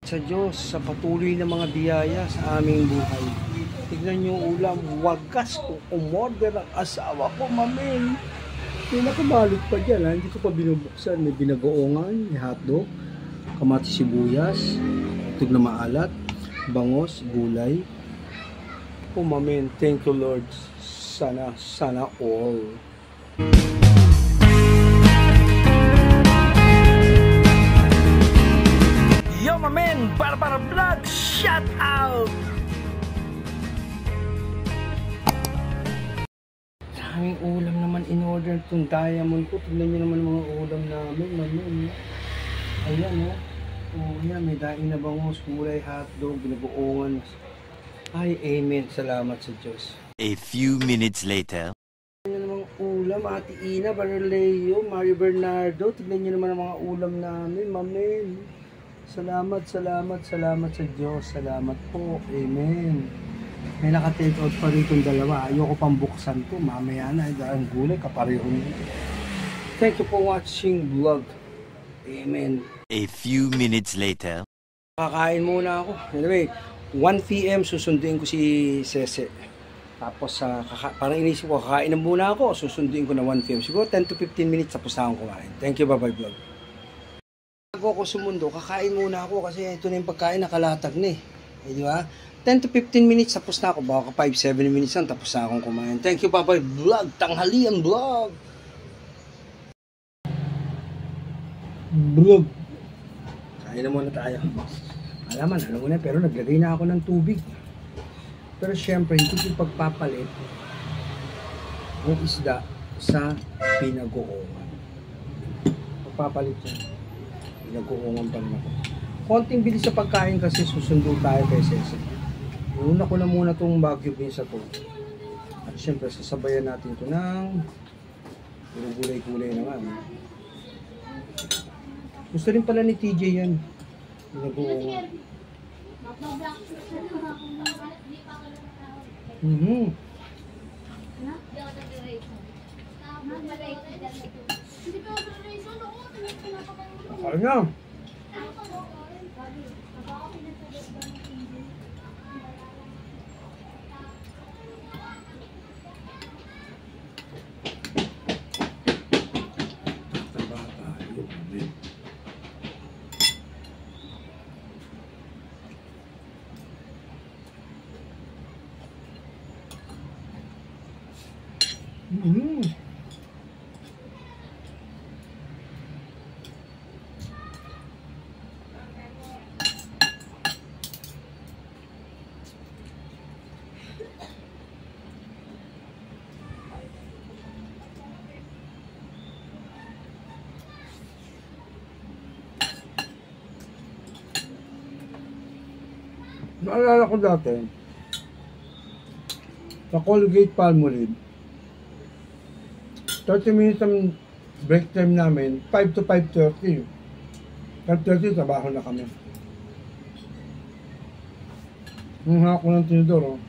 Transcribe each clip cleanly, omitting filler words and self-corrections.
Sa Diyos, sa patuloy na mga biyaya sa aming buhay. Tignan niyo yung ulam, wagas ko umorder ang asawa ko, mamin. May nakabalot pa dyan, ha? Hindi ko pa binubuksan. May binagoongan, may hotdog, kamatis sibuyas, tug na maalat, bangos, gulay. Oh, mamin, thank you Lord. Sana all. Yo, mamin, para vlog, shout out! Daming ulam naman in order itong diamond ko. Tignan nyo naman mga ulam namin, mamin. Ayan, oh. Oh, yan, may daing na bangos, gulay, hotdog, binabuongan. Ay, amen. Salamat sa Diyos. A few minutes later. Tignan nyo namang ulam, Ate Ina, Brother Leo, Mario Bernardo. Tignan nyo naman ang mga ulam namin, mamin. Salamat sa Diyos. Salamat po. Amen. May naka-take out pa rin itong dalawa. Ayoko pang buksan to. Mamaya na. Dahil gulay, kapareho nyo. Thank you for watching vlog. Amen. A few minutes later. Kakain muna ako. Anyway, 1 PM susunduin ko si Sese. Tapos parang inisip ko, kakain na muna ako. Susunduin ko na 1 PM. Siguro 10 to 15 minutes tapos na akong kumain. Thank you, bye-bye vlog. Bago ako sumundo, kakain muna ako kasi ito na yung pagkain nakalatag na eh. Di ba? 10 to 15 minutes tapos na ako. Baka 5-7 minutes lang tapos na akong kumain. Thank you, bye-bye vlog. Tanghalian vlog. Vlog. Kain na muna tayo. Alam mo na, pero naglagay na ako ng tubig. Pero syempre, hindi ko pagpapalit ang isda sa pinagoongan. Pagpapalit yan. Pinag-uungan pa rin ako. Konting bilis sa pagkain kasi susundo tayo kay Cesar. Una ko na muna itong Baguio beans ito. At syempre, sasabayan natin ito ng gulay-gulay naman. Gusto rin pala ni TJ yan. Pinag-uungan. Kaya na. Naalala ko dati, sa Colgate Palmolive, 30 minutes ang break time namin, 5 to 5:30. 5:30, trabaho na kami. Ang hako ng tinidor, oh.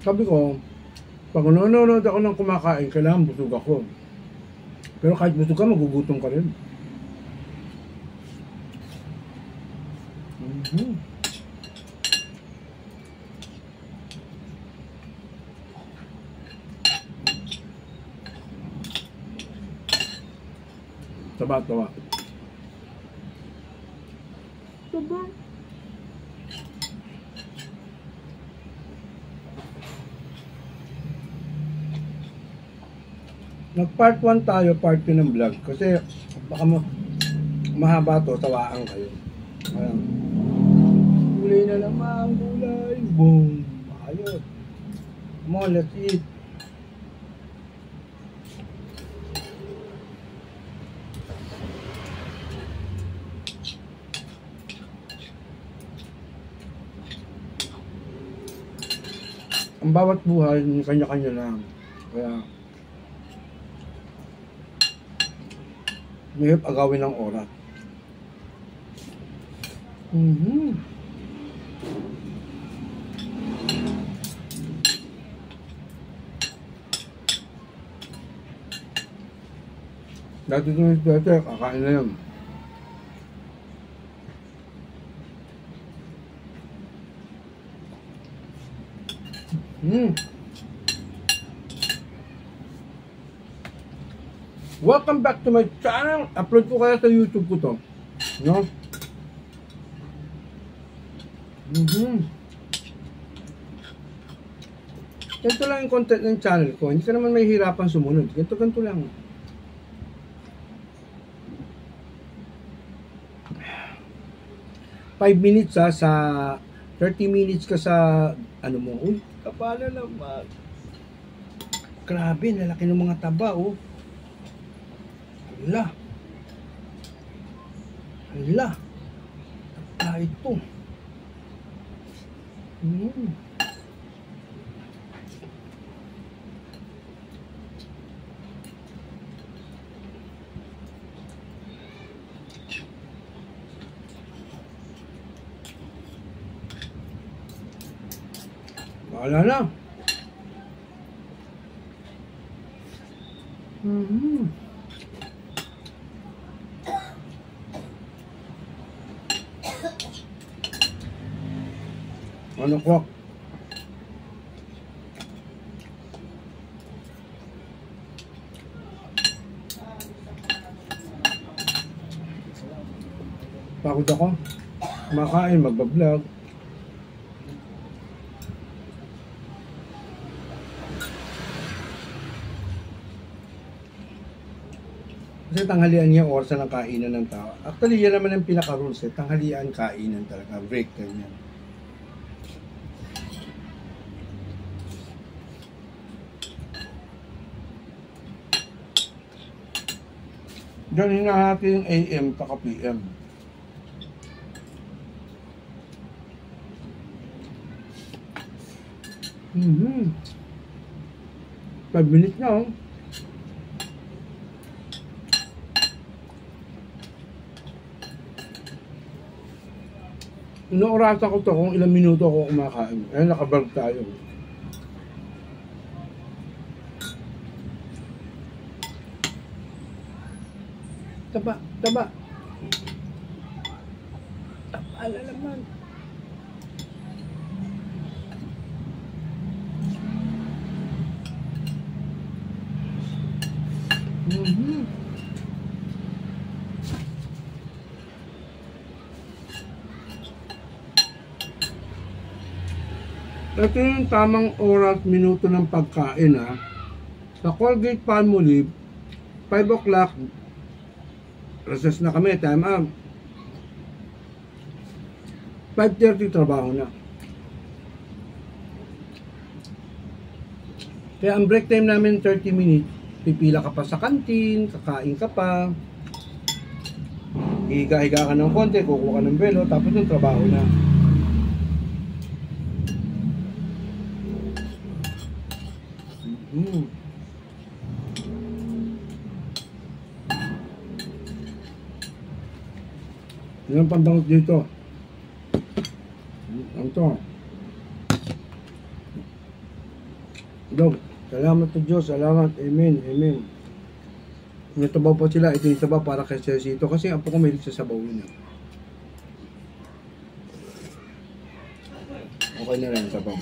Sabi ko, pag nanonood ako ng kumakain, kailangan busog ako. Pero kahit busog ka, magugutom ka rin. Taba. Nag-part 1 tayo, part 2 ng vlog. Kasi baka mahaba to, tawaan kayo. Ayan. Gulay na naman, gulay. Boom. Ayos. Come on, let's eat. Ang bawat buhay, kanya-kanya lang. Kaya mahirap agawin ng oras. Dati ito si Tete, kakain na yan. Welcome back to my channel. Upload ko kaya sa YouTube ko to. No? Ganito lang yung content ng channel ko. Hindi ka naman may hirapan sumunod. Ganito lang. Five minutes sa 30 minutes ka sa ano mo. Uy, kapala naman. Grabe, lalaki ng mga taba, oh. Hala. Ito. Wala na. Ano ko? Pagod ako. Kumakain, magbablog. Kasi tanghalian niya oras ng kainan ng tao. Actually, yan naman ang pinaka-rules. Tanghalian, kainan talaga. Break, ganyan. Diyan hinahati yung AM taka PM. Mm-hmm. 5 minutes na, oh. Inoorasa ko to kung ilang minuto ako kumakain. Ayan, nakabarg tayo. Taba. Ala naman. Ito yung tamang oras, minuto ng pagkain, ha. Sa Colgate-Palmolive, 5 o'clock, recess na kami, time up. 5:30 trabaho na. Kaya ang break time namin 30 minutes, pipila ka pa sa kantin, kakain ka pa, higa-higa ka ng konti, kukuha ka ng belo, tapos yung trabaho na. Yan ang pambangot dito. Ang to. Dog, salamat sa Diyos, salamat, amen, amen. Natabaw pa sila, ito yung sabaw para kay Cecito kasi ang po ko may sa sabaw yun. Okay na rin sabaw.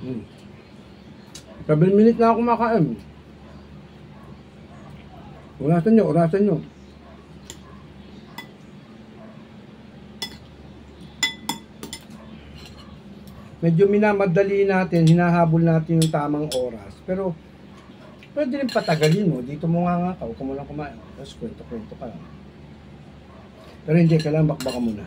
Hmm. 7 minutes na ako kumakain. Orasan nyo. Medyo minamadali natin, hinahabol natin yung tamang oras. Pero, pwede rin patagalin mo. Dito mo nga huwag ka mo lang kumain. Tapos kwento-kwento ka lang. Pero hindi, kailangan bakbaka muna.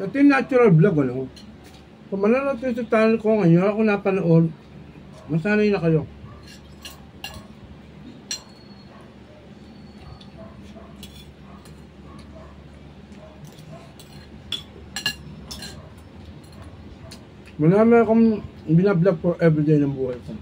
Ito yung natural vlog, ano? Kung mananood kayo sa channel ko ngayon, ako napanood, masanay na kayo. Marami akong binablog for everyday ng buhay ko.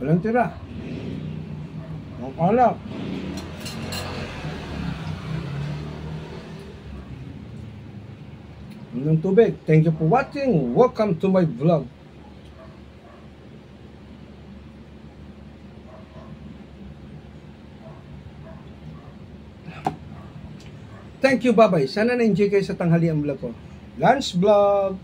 Walang tira. Ang alak. Ng tubig. Thank you for watching. Welcome to my vlog. Thank you, bye-bye. Sana na-enjoy kayo sa tanghalian vlog ko. Lunch vlog.